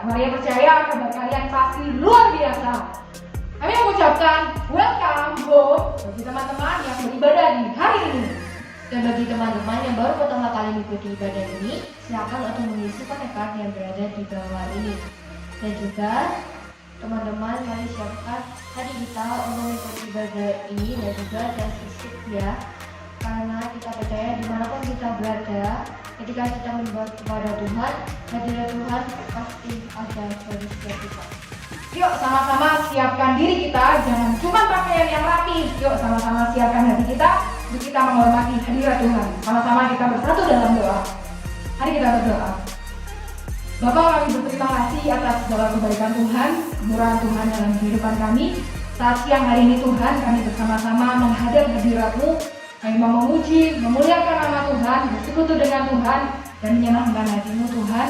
Maria percaya kabar kalian pasti luar biasa. Kami mengucapkan welcome home bagi teman-teman yang beribadah di hari ini. Dan bagi teman-teman yang baru pertama kali mengikuti ibadah ini, silakan untuk mengisi kontak card yang berada di bawah ini. Dan juga teman-teman mari siapkan hati kita untuk mengikuti ibadah ini dan juga jas fisik ya. Karena kita percaya dimanapun kita berada, ketika kita menyembah kepada Tuhan, hadirat Tuhan pasti ada bagi setiap kita. Yuk sama-sama siapkan diri kita, jangan cuma pakaian yang rapi. Yuk sama-sama siapkan hati kita untuk kita menghormati hadirat Tuhan. Sama-sama kita bersatu dalam doa. Mari kita berdoa. Bapa, kami berterima kasih atas segala kebaikan Tuhan, kemurahan Tuhan dalam kehidupan kami. Saat siang hari ini Tuhan, kami bersama-sama menghadap hadirat-Mu. Kami mau memuji, memuliakan nama Tuhan, bersekutu dengan Tuhan, dan menyenangkan hati-Mu Tuhan.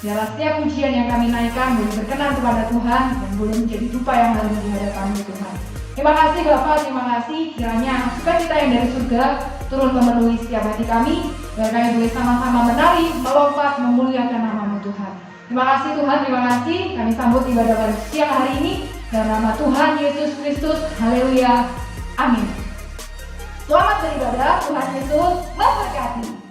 Biarlah setiap pujian yang kami naikkan boleh berkenan kepada Tuhan dan boleh menjadi dupa yang lalu di hadapan-Mu Tuhan. Terima kasih Bapak, terima kasih kiranya sukacita yang dari surga turun memenuhi setiap hati kami, biar kami boleh sama-sama menari, melompat, memuliakan nama-Mu Tuhan. Terima kasih Tuhan, terima kasih. Kami sambut ibadah pada siang hari ini dalam nama Tuhan Yesus Kristus. Haleluya. Amin. Selamat beribadah, Tuhan Yesus memberkati.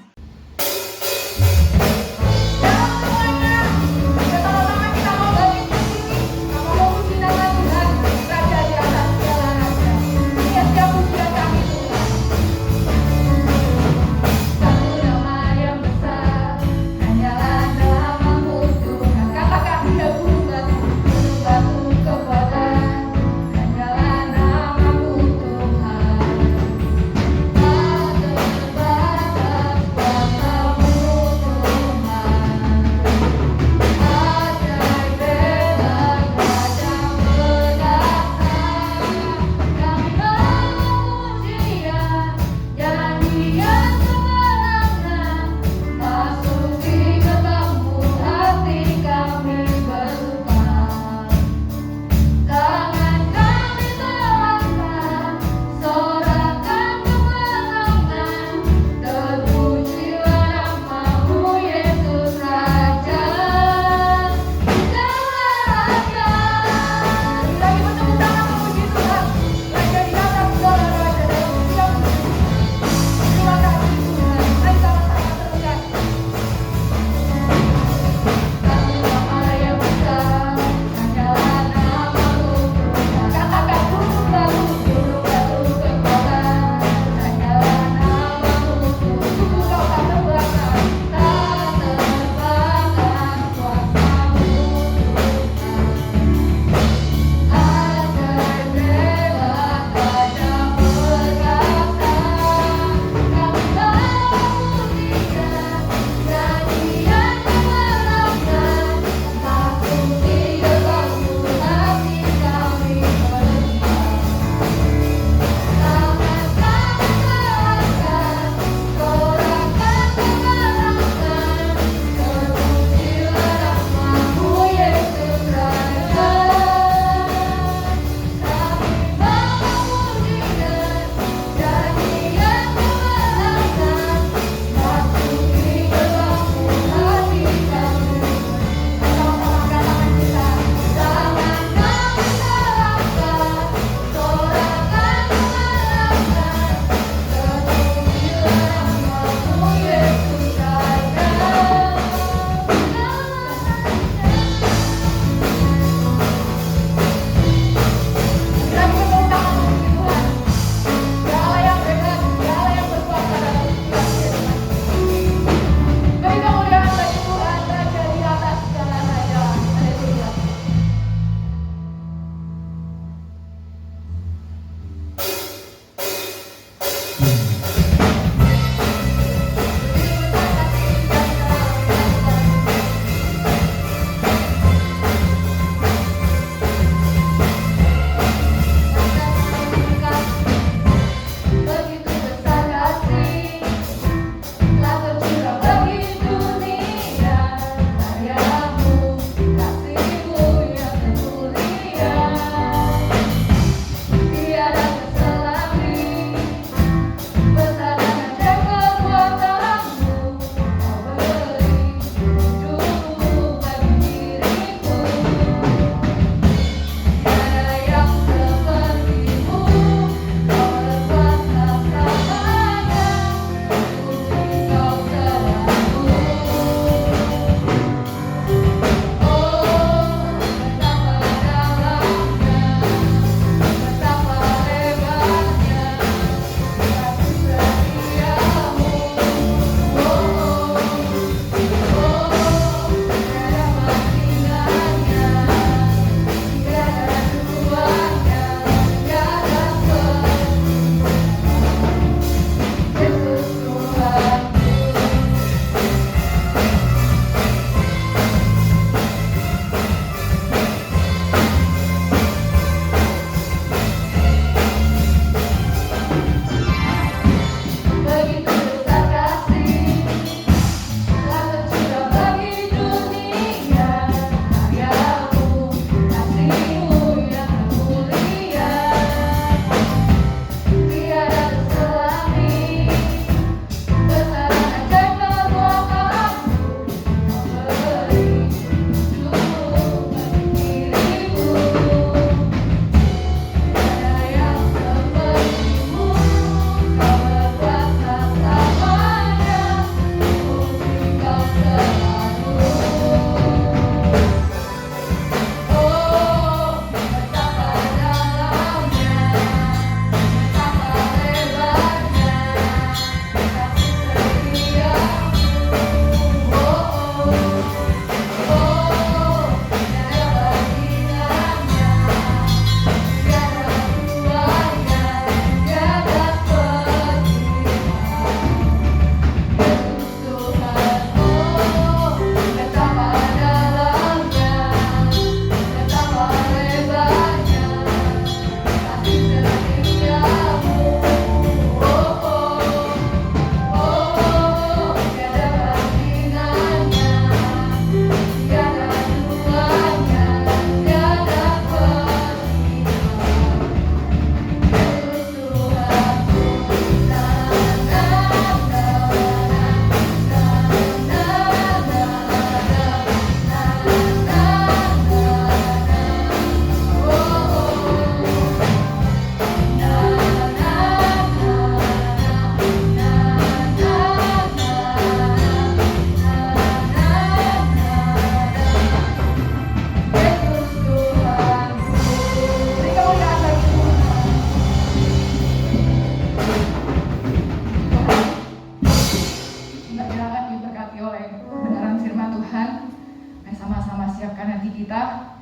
kita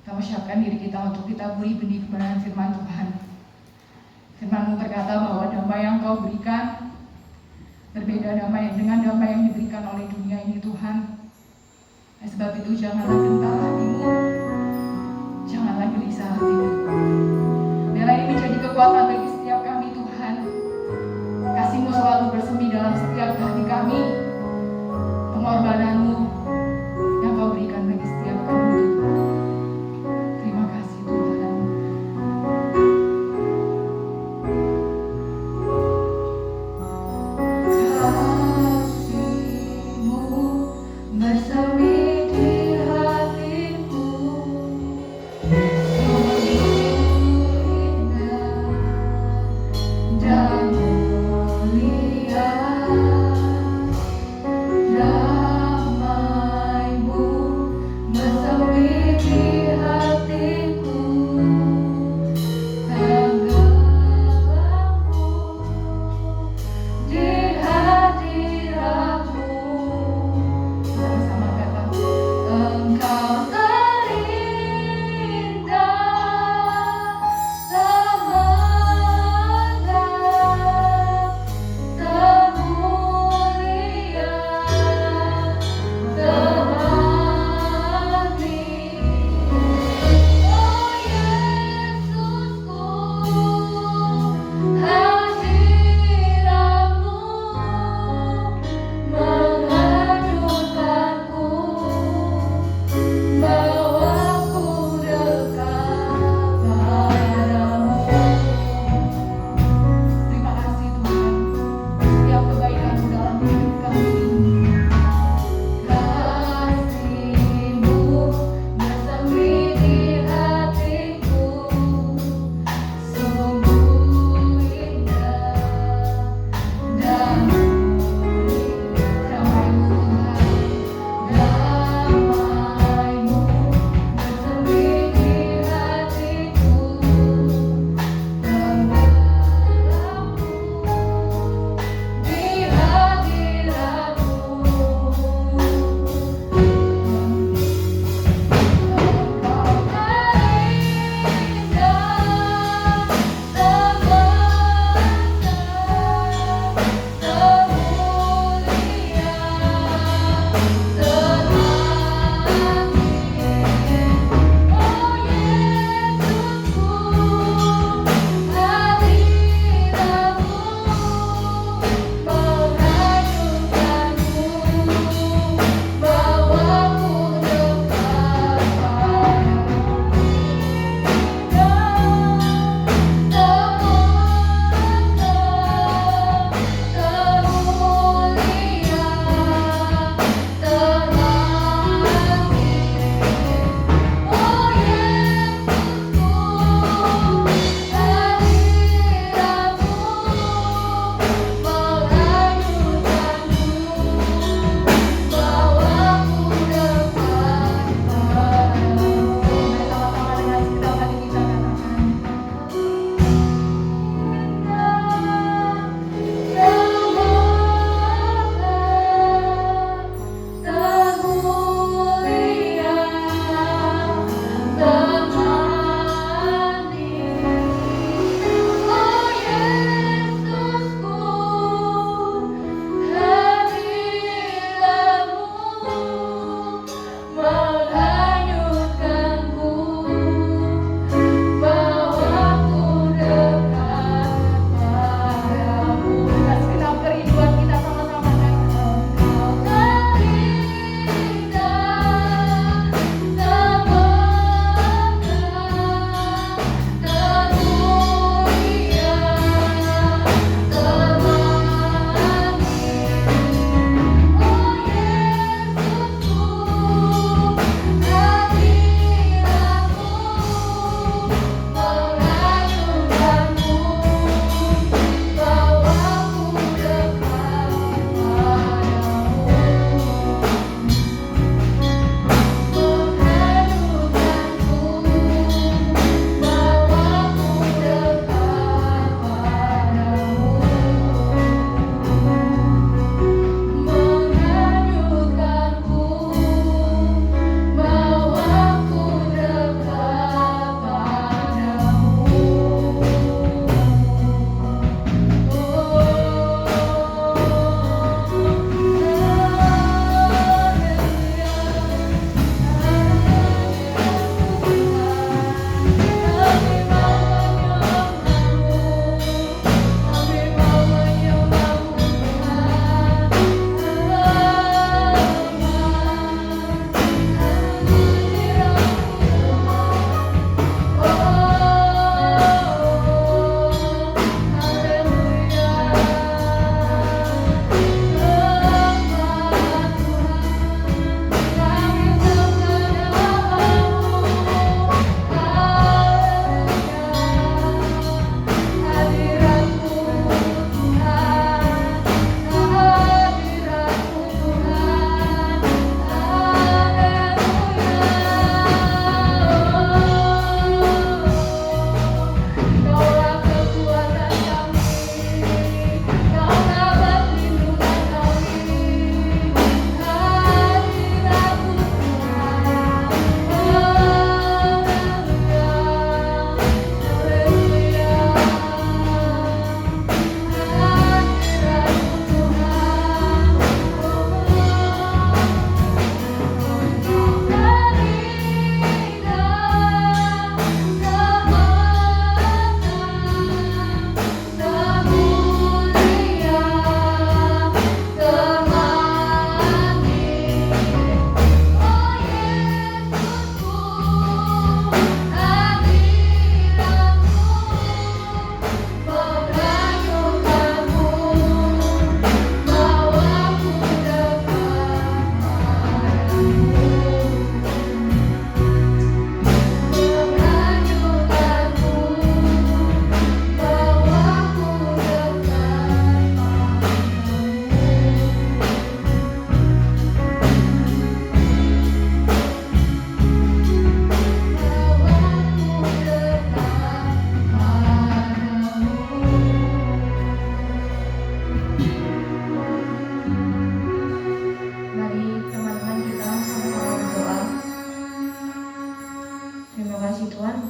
persiapkan diri kita untuk kita beri benih kebenaran firman Tuhan. Firman-Mu berkata bahwa damai yang Kau berikan berbeda dengan damai yang diberikan oleh dunia ini Tuhan. Sebab itu janganlah gentar hatimu, janganlah gelisah hatimu. Biarlah ini menjadi kekuatan bagi setiap kami Tuhan. Kasih-Mu selalu bersemi dalam setiap hati kami. Pengorbanan-Mu yang Kau berikan bagi setiap kami Tuhan. Terima kasih Tuhan. Kasih-Mu bersemi di hatiku.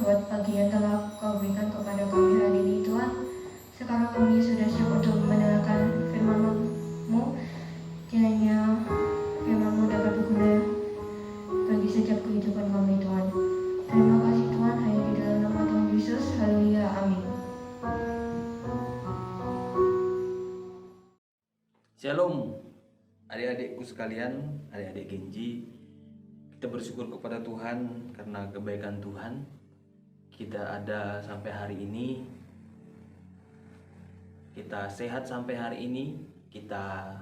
buat pagi yang telah Kau berikan kepada kami hari ini Tuhan. Sekarang kami sudah siap untuk mendengarkan firman-Mu. Kiranya firman-Mu dapat berguna bagi setiap kehidupan kami Tuhan. Terima kasih Tuhan, hanya di dalam nama Tuhan Yesus. Haleluya, amin. Shalom adik-adikku sekalian, adik-adik Genji. Kita bersyukur kepada Tuhan karena kebaikan Tuhan. Kita ada sampai hari ini, kita sehat sampai hari ini, kita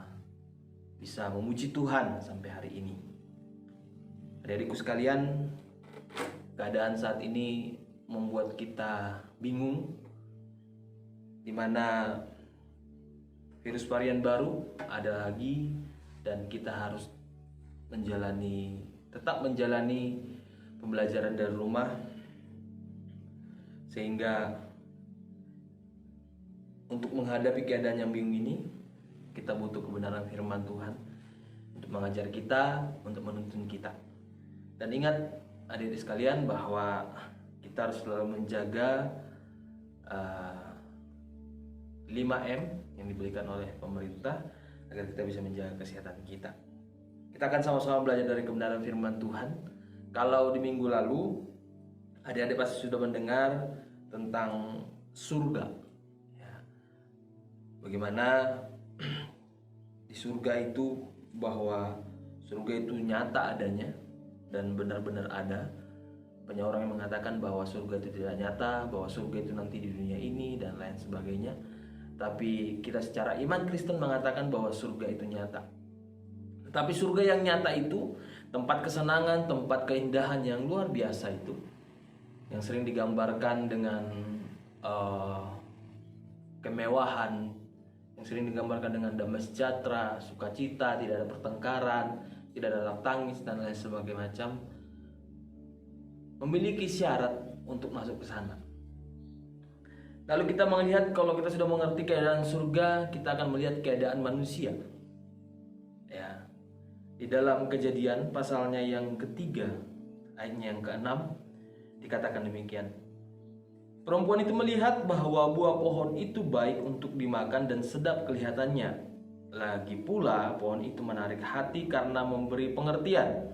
bisa memuji Tuhan sampai hari ini. Adik-adikku sekalian, keadaan saat ini membuat kita bingung, di mana virus varian baru ada lagi dan kita harus tetap menjalani pembelajaran dari rumah, sehingga untuk menghadapi keadaan yang bingung ini kita butuh kebenaran firman Tuhan untuk mengajar kita, untuk menuntun kita. Dan ingat adik-adik sekalian bahwa kita harus selalu menjaga 5M yang diberikan oleh pemerintah agar kita bisa menjaga kesehatan kita. Kita akan sama-sama belajar dari kebenaran firman Tuhan. Kalau di minggu lalu adik-adik pasti sudah mendengar tentang surga, ya. Bagaimana di surga itu, bahwa surga itu nyata adanya dan benar-benar ada. Banyak orang yang mengatakan bahwa surga itu tidak nyata, bahwa surga itu nanti di dunia ini dan lain sebagainya. Tapi kita secara iman Kristen mengatakan bahwa surga itu nyata. Tetapi surga yang nyata itu tempat kesenangan, tempat keindahan yang luar biasa itu, yang sering digambarkan dengan kemewahan, yang sering digambarkan dengan damai sejahtera, sukacita, tidak ada pertengkaran, tidak ada tangis dan lain sebagainya macam, memiliki syarat untuk masuk ke sana. Lalu kita melihat, kalau kita sudah mengerti keadaan surga, kita akan melihat keadaan manusia. Ya. Di dalam Kejadian pasalnya yang ketiga, ayatnya yang ke-6, dikatakan demikian. Perempuan itu melihat bahwa buah pohon itu baik untuk dimakan dan sedap kelihatannya. Lagi pula pohon itu menarik hati karena memberi pengertian.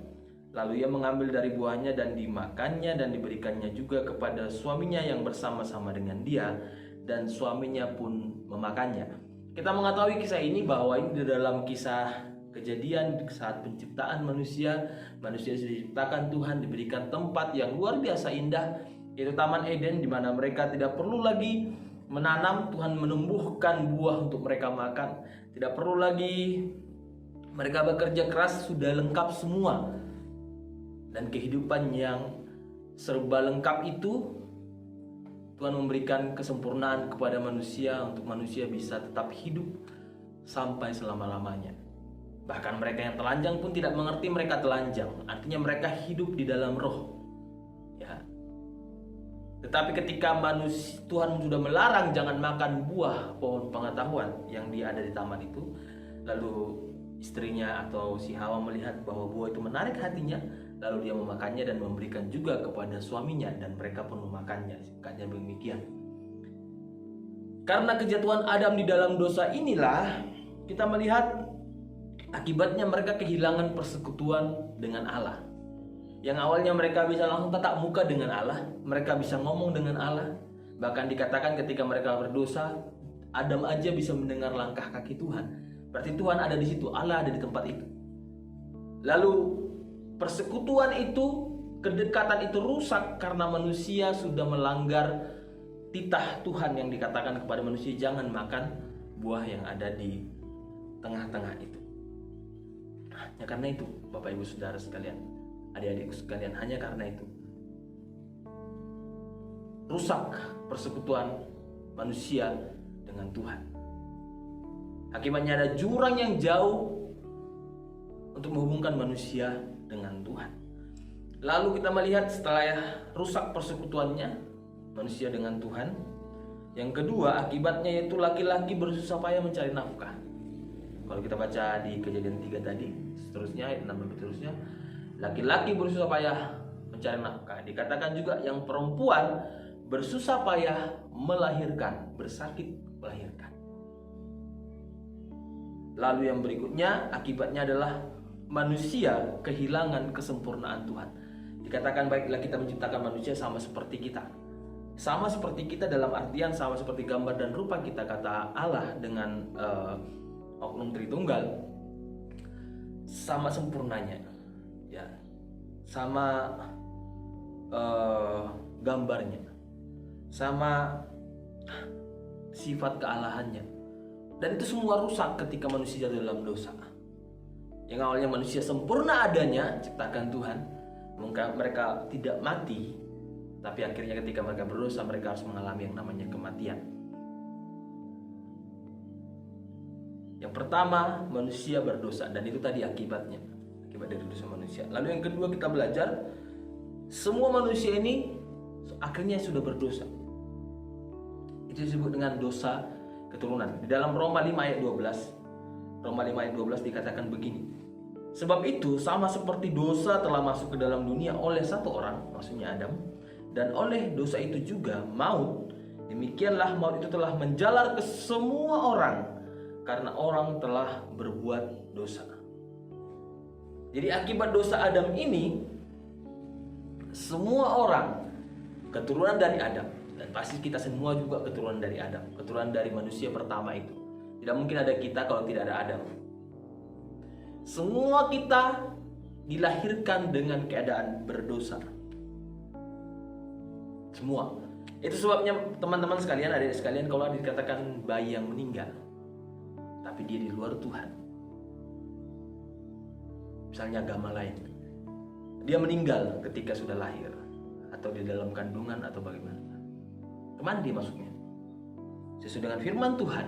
Lalu ia mengambil dari buahnya dan dimakannya dan diberikannya juga kepada suaminya yang bersama-sama dengan dia, dan suaminya pun memakannya. Kita mengetahui kisah ini bahwa ini di dalam kisah Kejadian saat penciptaan manusia. Manusia sudah diciptakan Tuhan, diberikan tempat yang luar biasa indah, yaitu Taman Eden, di mana mereka tidak perlu lagi menanam. Tuhan menumbuhkan buah untuk mereka makan. Tidak perlu lagi mereka bekerja keras, sudah lengkap semua. Dan kehidupan yang serba lengkap itu, Tuhan memberikan kesempurnaan kepada manusia untuk manusia bisa tetap hidup sampai selama-lamanya. Bahkan mereka yang telanjang pun tidak mengerti mereka telanjang. Artinya mereka hidup di dalam roh, ya. Tetapi ketika Tuhan sudah melarang jangan makan buah pohon pengetahuan yang ada di taman itu, lalu istrinya atau si Hawa melihat bahwa buah itu menarik hatinya, lalu dia memakannya dan memberikan juga kepada suaminya, dan mereka pun memakannya. Katanya demikian. Karena kejatuhan Adam di dalam dosa inilah, kita melihat akibatnya mereka kehilangan persekutuan dengan Allah. Yang awalnya mereka bisa langsung tatap muka dengan Allah, mereka bisa ngomong dengan Allah. Bahkan dikatakan ketika mereka berdosa, Adam aja bisa mendengar langkah kaki Tuhan. Berarti Tuhan ada di situ, Allah ada di tempat itu. Lalu persekutuan itu, kedekatan itu rusak karena manusia sudah melanggar titah Tuhan yang dikatakan kepada manusia, jangan makan buah yang ada di tengah-tengah itu. Hanya karena itu, Bapak Ibu Saudara sekalian, adik-adikku sekalian, hanya karena itu rusak persekutuan manusia dengan Tuhan. Akibatnya ada jurang yang jauh untuk menghubungkan manusia dengan Tuhan. Lalu kita melihat setelah rusak persekutuannya manusia dengan Tuhan, yang kedua akibatnya yaitu laki-laki bersusah payah mencari nafkah. Kalau kita baca di Kejadian 3 tadi, seterusnya ayat 6 dan seterusnya, laki-laki bersusah payah mencari nafkah. Dikatakan juga yang perempuan bersusah payah melahirkan, bersakit melahirkan. Lalu yang berikutnya akibatnya adalah manusia kehilangan kesempurnaan Tuhan. Dikatakan baiklah kita menciptakan manusia sama seperti kita. Sama seperti kita dalam artian sama seperti gambar dan rupa kita, kata Allah dengan oknum Tritunggal. Sama sempurnanya, ya, sama gambarnya, sama sifat kealahannya, dan itu semua rusak ketika manusia jatuh dalam dosa. Yang awalnya manusia sempurna adanya, ciptakan Tuhan, mereka tidak mati, tapi akhirnya ketika mereka berdosa, mereka harus mengalami yang namanya kematian. Yang pertama, manusia berdosa, dan itu tadi akibatnya, akibat dari dosa manusia. Lalu yang kedua, kita belajar semua manusia ini akhirnya sudah berdosa. Itu disebut dengan dosa keturunan. Di dalam Roma 5 ayat 12, Roma 5 ayat 12 dikatakan begini. Sebab itu sama seperti dosa telah masuk ke dalam dunia oleh satu orang, maksudnya Adam, dan oleh dosa itu juga maut, demikianlah maut itu telah menjalar ke semua orang, karena orang telah berbuat dosa. Jadi akibat dosa Adam ini, semua orang keturunan dari Adam, dan pasti kita semua juga keturunan dari Adam, keturunan dari manusia pertama itu. Tidak mungkin ada kita kalau tidak ada Adam. Semua kita dilahirkan dengan keadaan berdosa. Semua. Itu sebabnya teman-teman sekalian, adik sekalian, kalau dikatakan bayi yang meninggal, tapi dia di luar Tuhan, misalnya agama lain, dia meninggal ketika sudah lahir, atau di dalam kandungan, atau bagaimana, kemana dia masuknya? Sesuai dengan firman Tuhan,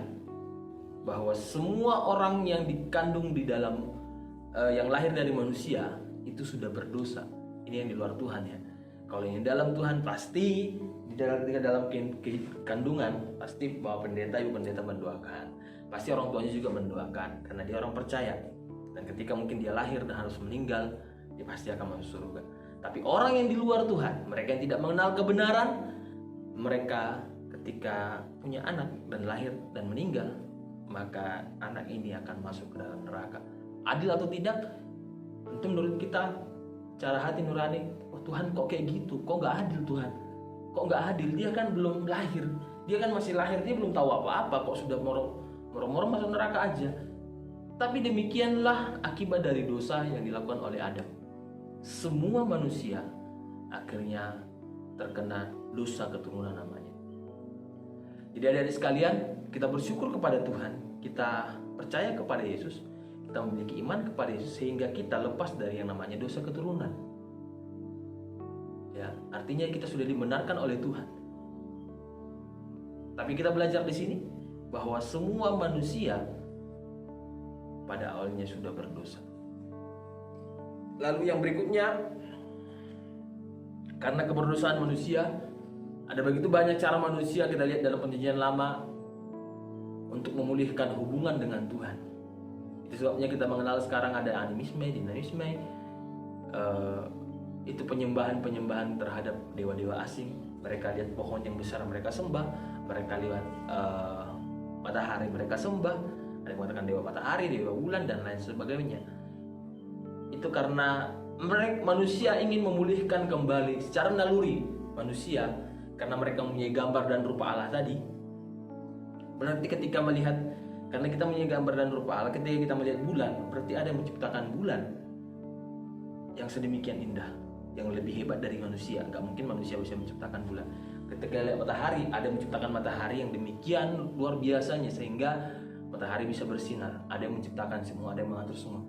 bahwa semua orang yang dikandung di dalam yang lahir dari manusia itu sudah berdosa. Ini yang di luar Tuhan ya. Kalau yang dalam Tuhan pasti ketika dalam kandungan pasti bahwa ibu pendeta mendoakan. Pasti orang tuanya juga mendoakan karena dia orang percaya. Dan ketika mungkin dia lahir dan harus meninggal, dia pasti akan masuk surga. Tapi orang yang di luar Tuhan, mereka yang tidak mengenal kebenaran, mereka ketika punya anak dan lahir dan meninggal, maka anak ini akan masuk ke dalam neraka. Adil atau tidak? Tentu menurut kita cara hati nurani, oh Tuhan kok kayak gitu, kok nggak adil Tuhan, kok nggak adil, dia kan belum lahir, dia kan masih lahir, dia belum tahu apa-apa, kok sudah moro-moro masuk neraka aja. Tapi demikianlah akibat dari dosa yang dilakukan oleh Adam. Semua manusia akhirnya terkena dosa keturunan namanya. Jadi adik-adik sekalian, kita bersyukur kepada Tuhan, kita percaya kepada Yesus, kita memiliki iman kepada Yesus sehingga kita lepas dari yang namanya dosa keturunan. Ya, artinya kita sudah dibenarkan oleh Tuhan. Tapi kita belajar di sini bahwa semua manusia pada awalnya sudah berdosa. Lalu yang berikutnya, karena keberdosaan manusia, ada begitu banyak cara manusia kita lihat dalam Perjanjian Lama untuk memulihkan hubungan dengan Tuhan. Itu sebabnya kita mengenal sekarang ada animisme, dinamisme, itu penyembahan terhadap dewa-dewa asing. Mereka lihat pohon yang besar mereka sembah, mereka lihat matahari mereka sembah, ada yang mengatakan dewa matahari, dewa bulan dan lain sebagainya. Itu karena manusia ingin memulihkan kembali secara naluri manusia, karena mereka mempunyai gambar dan rupa Allah tadi. Berarti ketika melihat, karena kita mempunyai gambar dan rupa Allah, ketika kita melihat bulan, berarti ada yang menciptakan bulan yang sedemikian indah, yang lebih hebat dari manusia. Gak mungkin manusia bisa menciptakan bulan. Ketika lihat matahari, ada yang menciptakan matahari yang demikian luar biasanya sehingga matahari bisa bersinar. Ada yang menciptakan semua, ada yang mengatur semua.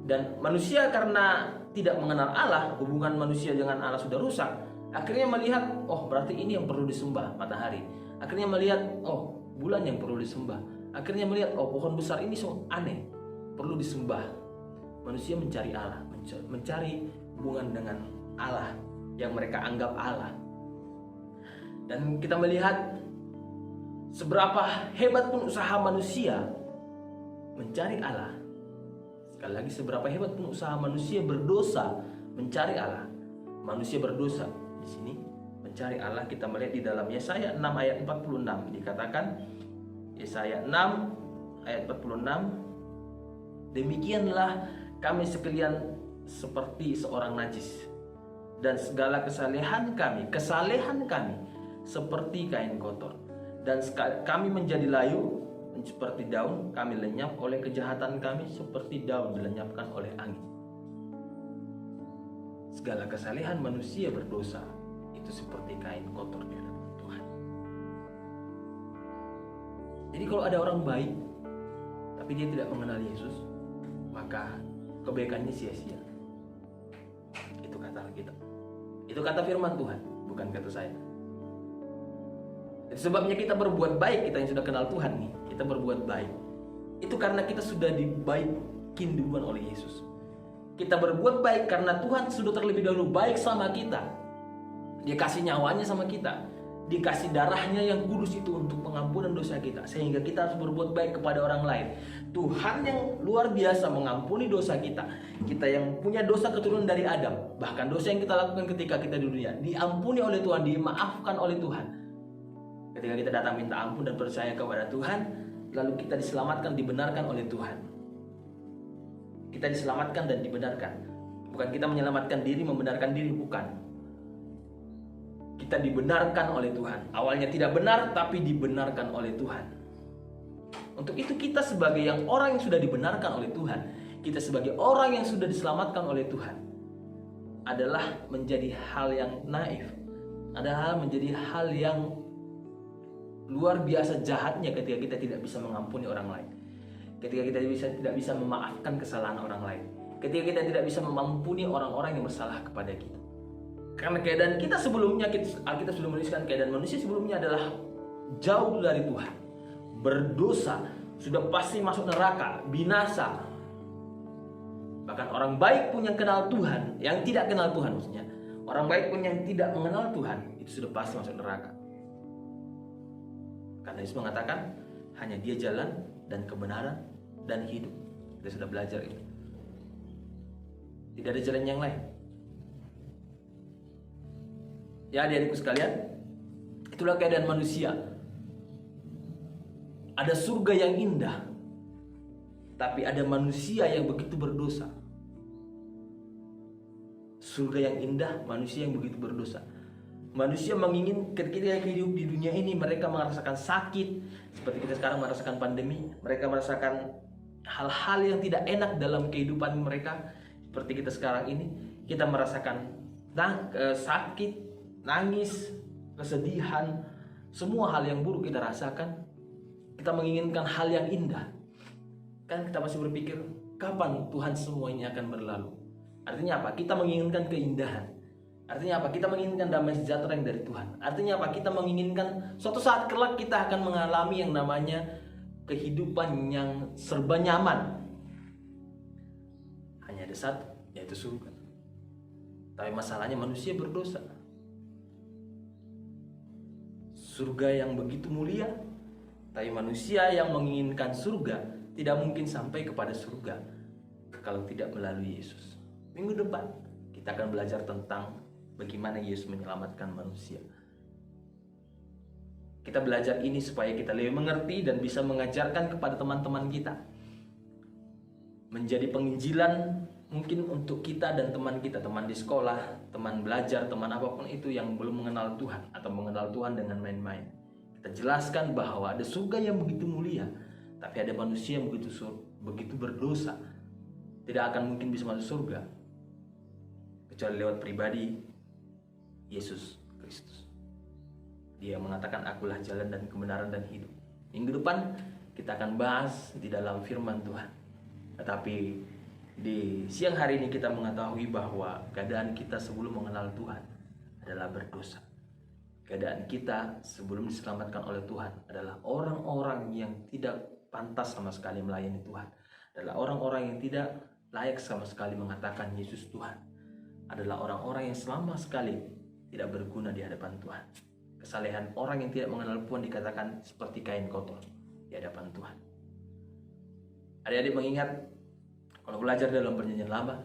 Dan manusia karena tidak mengenal Allah, hubungan manusia dengan Allah sudah rusak, akhirnya melihat, oh berarti ini yang perlu disembah, matahari. Akhirnya melihat, oh bulan yang perlu disembah. Akhirnya melihat, oh pohon besar ini aneh, perlu disembah. Manusia mencari Allah, mencari hubungan dengan Allah yang mereka anggap Allah. Dan kita melihat seberapa hebat pun usaha manusia mencari Allah. Sekali lagi, seberapa hebat pun usaha manusia berdosa mencari Allah, manusia berdosa. Di sini mencari Allah, kita melihat di dalam Yesaya 6 ayat 46 dikatakan, Yesaya 6 ayat 46, demikianlah kami sekalian seperti seorang najis, dan segala kesalehan kami seperti kain kotor, dan kami menjadi layu seperti daun, kami lenyap oleh kejahatan kami seperti daun dilenyapkan oleh angin. Segala kesalehan manusia berdosa itu seperti kain kotor di hadapan Tuhan. Jadi kalau ada orang baik tapi dia tidak mengenal Yesus, maka kebaikannya sia-sia. Itu kata kita. Itu kata firman Tuhan, bukan kata saya. Jadi sebabnya kita berbuat baik, kita yang sudah kenal Tuhan nih, kita berbuat baik. Itu karena kita sudah dibaikin duluan oleh Yesus. Kita berbuat baik karena Tuhan sudah terlebih dahulu baik sama kita. Dia kasih nyawanya sama kita. Dia kasih darahnya yang kudus itu untuk pengampunan dosa kita. Sehingga kita harus berbuat baik kepada orang lain. Tuhan yang luar biasa mengampuni dosa kita. Kita yang punya dosa keturunan dari Adam. Bahkan dosa yang kita lakukan ketika kita di dunia diampuni oleh Tuhan, dimaafkan oleh Tuhan. Ketika kita datang minta ampun dan percaya kepada Tuhan, lalu kita diselamatkan, dibenarkan oleh Tuhan. Kita diselamatkan dan dibenarkan. Bukan kita menyelamatkan diri, membenarkan diri, bukan. Kita dibenarkan oleh Tuhan. Awalnya tidak benar, tapi dibenarkan oleh Tuhan. Untuk itu kita sebagai orang yang sudah dibenarkan oleh Tuhan, kita sebagai orang yang sudah diselamatkan oleh Tuhan, adalah menjadi hal yang naif. Adalah menjadi hal yang luar biasa jahatnya ketika kita tidak bisa mengampuni orang lain. Ketika kita tidak bisa memaafkan kesalahan orang lain. Ketika kita tidak bisa mengampuni orang-orang yang bersalah kepada kita. Karena keadaan kita sebelumnya, kita sudah menuliskan keadaan manusia sebelumnya adalah jauh dari Tuhan. Berdosa, sudah pasti masuk neraka, binasa. Bahkan orang baik pun yang kenal Tuhan, yang tidak kenal Tuhan maksudnya. Orang baik pun yang tidak mengenal Tuhan, itu sudah pasti masuk neraka. Karena Yesus mengatakan, hanya Dia jalan dan kebenaran dan hidup. Kita sudah belajar itu. Tidak ada jalan yang lain. Ya adik-adikku sekalian, itulah keadaan manusia. Ada surga yang indah, tapi ada manusia yang begitu berdosa. Surga yang indah, manusia yang begitu berdosa. Manusia menginginkan ketika hidup di dunia ini, mereka merasakan sakit. Seperti kita sekarang merasakan pandemi. Mereka merasakan hal-hal yang tidak enak dalam kehidupan mereka. Seperti kita sekarang ini, kita merasakan sakit, nangis, kesedihan, semua hal yang buruk kita rasakan. Kita menginginkan hal yang indah. Kan kita masih berpikir, kapan Tuhan semua ini akan berlalu? Artinya apa? Kita menginginkan keindahan. Artinya apa? Kita menginginkan damai sejahtera yang dari Tuhan. Artinya apa? Kita menginginkan suatu saat kelak kita akan mengalami yang namanya kehidupan yang serba nyaman. Hanya ada satu, yaitu surga. Tapi masalahnya manusia berdosa. Surga yang begitu mulia, tapi manusia yang menginginkan surga tidak mungkin sampai kepada surga kalau tidak melalui Yesus. Minggu depan kita akan belajar tentang bagaimana Yesus menyelamatkan manusia. Kita belajar ini supaya kita lebih mengerti dan bisa mengajarkan kepada teman-teman kita. Menjadi penginjilan mungkin untuk kita dan teman kita, teman di sekolah, teman belajar, teman apapun itu yang belum mengenal Tuhan atau mengenal Tuhan dengan main-main. Kita jelaskan bahwa ada surga yang begitu mulia, tapi ada manusia yang begitu berdosa. Tidak akan mungkin bisa masuk surga kecuali lewat pribadi Yesus Kristus. Dia mengatakan, akulah jalan dan kebenaran dan hidup. Minggu depan kita akan bahas di dalam firman Tuhan. Tetapi di siang hari ini kita mengetahui bahwa keadaan kita sebelum mengenal Tuhan adalah berdosa. Keadaan kita sebelum diselamatkan oleh Tuhan adalah orang-orang yang tidak pantas sama sekali melayani Tuhan. Adalah orang-orang yang tidak layak sama sekali mengatakan Yesus Tuhan. Adalah orang-orang yang selama sekali tidak berguna di hadapan Tuhan. Kesalehan orang yang tidak mengenal Tuhan dikatakan seperti kain kotor di hadapan Tuhan. Adik-adik mengingat, kalau belajar dalam perjanjian lama,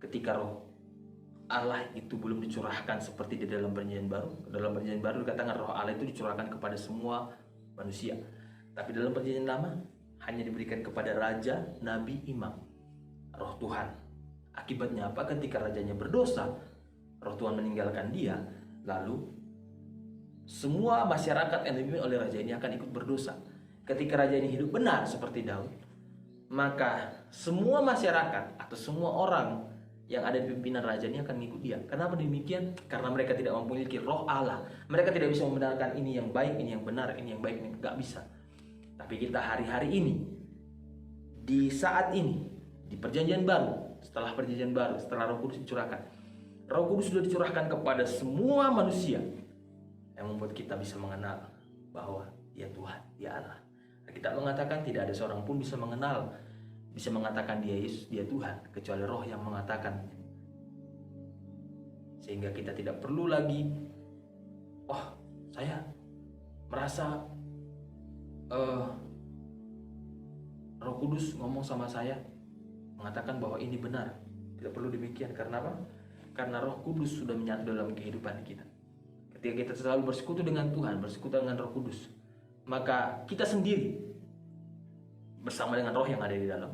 ketika Roh Allah itu belum dicurahkan seperti di dalam perjanjian baru. Dalam perjanjian baru dikatakan roh Allah itu dicurahkan kepada semua manusia. Tapi dalam perjanjian lama hanya diberikan kepada raja, nabi, imam, roh Tuhan. Akibatnya apa? Ketika rajanya berdosa, roh Tuhan meninggalkan dia, lalu semua masyarakat yang dipimpin oleh raja ini akan ikut berdosa. Ketika raja ini hidup benar seperti Daud, maka semua masyarakat atau semua orang yang ada di pimpinan raja ini akan mengikut dia. Kenapa demikian? Karena mereka tidak memiliki roh Allah. Mereka tidak bisa membenarkan ini yang baik, ini yang benar, ini yang baik, ini nggak bisa. Tapi kita hari-hari ini, di saat ini, di perjanjian baru, setelah perjanjian baru, setelah Roh Kudus dicurahkan, Roh Kudus sudah dicurahkan kepada semua manusia yang membuat kita bisa mengenal bahwa Dia Tuhan, Dia Allah. Kita mengatakan tidak ada seorang pun bisa mengenal, bisa mengatakan Dia Yesus, Dia Tuhan, kecuali Roh yang mengatakan. Sehingga kita tidak perlu lagi, saya merasa Roh Kudus ngomong sama saya, mengatakan bahwa ini benar. Tidak perlu demikian. Karena apa? Karena Roh Kudus sudah menyatu dalam kehidupan kita. Ketika kita selalu bersekutu dengan Tuhan, bersekutu dengan Roh Kudus, maka kita sendiri bersama dengan roh yang ada di dalam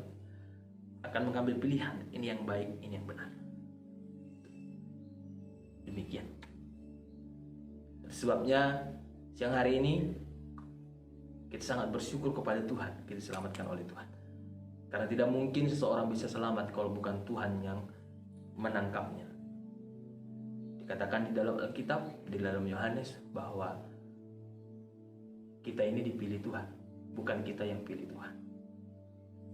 akan mengambil pilihan, ini yang baik, ini yang benar. Demikian. Sebabnya siang hari ini kita sangat bersyukur kepada Tuhan, kita diselamatkan oleh Tuhan. Karena tidak mungkin seseorang bisa selamat kalau bukan Tuhan yang menangkapnya. Dikatakan di dalam Alkitab, di dalam Yohanes, bahwa kita ini dipilih Tuhan, bukan kita yang pilih Tuhan.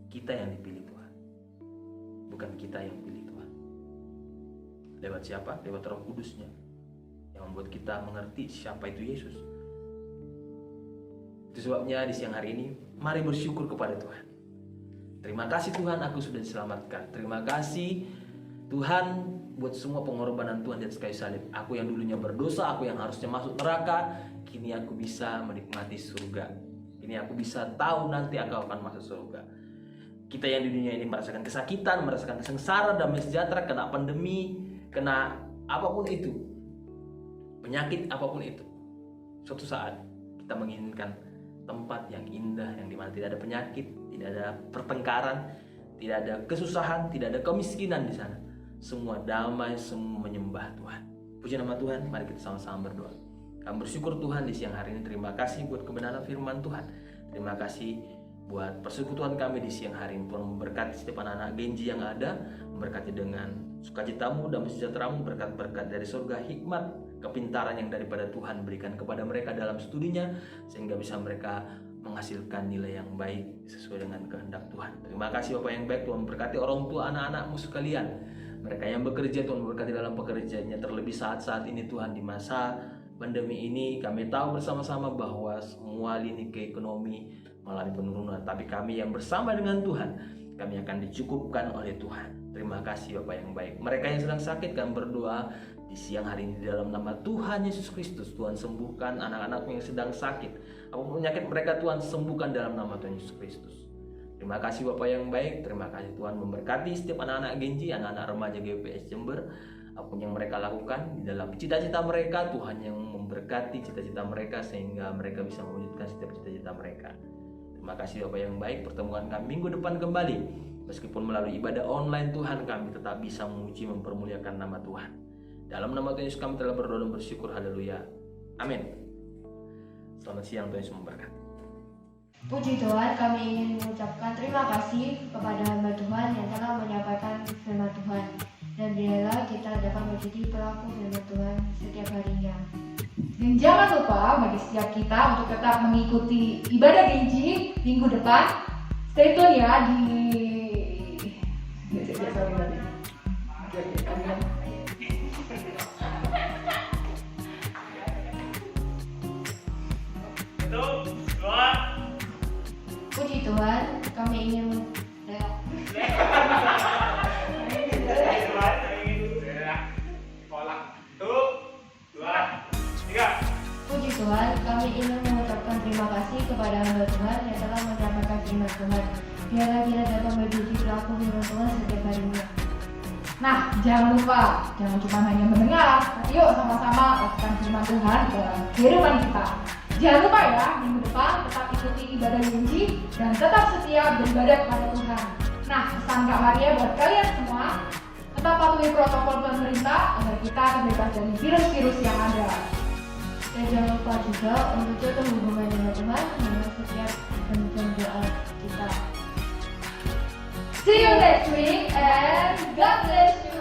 Kita yang dipilih Tuhan, bukan kita yang pilih Tuhan. Lewat siapa? Lewat Roh Kudusnya yang membuat kita mengerti siapa itu Yesus. Itu sebabnya di siang hari ini mari bersyukur kepada Tuhan. Terima kasih Tuhan, aku sudah diselamatkan. Terima kasih Tuhan buat semua pengorbanan Tuhan di atas kayu salib. Aku yang dulunya berdosa, aku yang harusnya masuk neraka, kini aku bisa menikmati surga. Kini aku bisa tahu nanti aku akan masuk surga. Kita yang di dunia ini merasakan kesakitan, merasakan kesengsaraan, damai sejahtera, kena pandemi, kena apapun itu, penyakit apapun itu. Suatu saat kita menginginkan tempat yang indah, yang dimana tidak ada penyakit, tidak ada pertengkaran, tidak ada kesusahan, tidak ada kemiskinan di sana. Semua damai, semua menyembah Tuhan. Puji nama Tuhan, mari kita sama-sama berdoa. Kami bersyukur Tuhan di siang hari ini. Terima kasih buat kebenaran firman Tuhan. Terima kasih buat persekutuan kami di siang hari ini. Tuhan memberkati setiap anak-anak Genji yang ada, memberkati dengan sukacitamu dan sejahteramu, berkat-berkat dari surga, hikmat, kepintaran yang daripada Tuhan berikan kepada mereka dalam studinya, sehingga bisa mereka menghasilkan nilai yang baik sesuai dengan kehendak Tuhan. Terima kasih Bapak yang baik. Tuhan memberkati orang tua anak-anakmu sekalian, mereka yang bekerja, Tuhan memberkati dalam pekerjaannya, terlebih saat-saat ini Tuhan di masa pandemi ini. Kami tahu bersama-sama bahwa semua lini keekonomi mengalami penurunan, tapi kami yang bersama dengan Tuhan, kami akan dicukupkan oleh Tuhan. Terima kasih Bapak yang baik. Mereka yang sedang sakit, kami berdoa di siang hari ini di dalam nama Tuhan Yesus Kristus. Tuhan sembuhkan anak-anakmu yang sedang sakit, apapun penyakit mereka Tuhan sembuhkan dalam nama Tuhan Yesus Kristus. Terima kasih Bapak yang baik. Terima kasih Tuhan memberkati setiap anak-anak Genji, anak-anak remaja GPS Jember, apapun yang mereka lakukan di dalam cita-cita mereka, Tuhan yang memberkati cita-cita mereka sehingga mereka bisa mewujudkan setiap cita-cita mereka. Terima kasih Bapak yang baik. Pertemuan kami minggu depan kembali. Meskipun melalui ibadah online Tuhan, kami tetap bisa memuji mempermuliakan nama Tuhan. Dalam nama Tuhan Yesus kami telah berdoa dan bersyukur. Haleluya. Amin. Selamat siang, Tuhan Yesus memberkati. Puji Tuhan, kami ingin mengucapkan terima kasih kepada hamba Tuhan yang telah menyampaikan firman Tuhan. Dan biarlah kita dapat menjadi pelaku firman Tuhan setiap harinya. Dan jangan lupa bagi setiap kita untuk tetap mengikuti ibadah Genji minggu depan. Stay tune ya di Puji Tuhan, kami ingin Puji Tuhan, kami ingin mengucapkan terima kasih kepada hamba Tuhan yang telah menyampaikan firman Tuhan. Biarlah kita dapat menjadi pelaku firman Tuhan setiap harinya. Nah, jangan lupa, jangan cuma hanya mendengar, tapi yuk sama-sama lakukan firman Tuhan dalam kehidupan kita. Jangan lupa ya, minggu depan tetap ikuti ibadah Yunji dan tetap setia beribadah kepada Tuhan. Nah, pesan Kak Maria buat kalian semua, tetap patuhi protokol pemerintah agar kita terbebas dari virus-virus yang ada. Dan jangan lupa juga untuk jaga hubungan dengan Tuhan dengan setiap bentuk doa kita. See you next week and God bless you.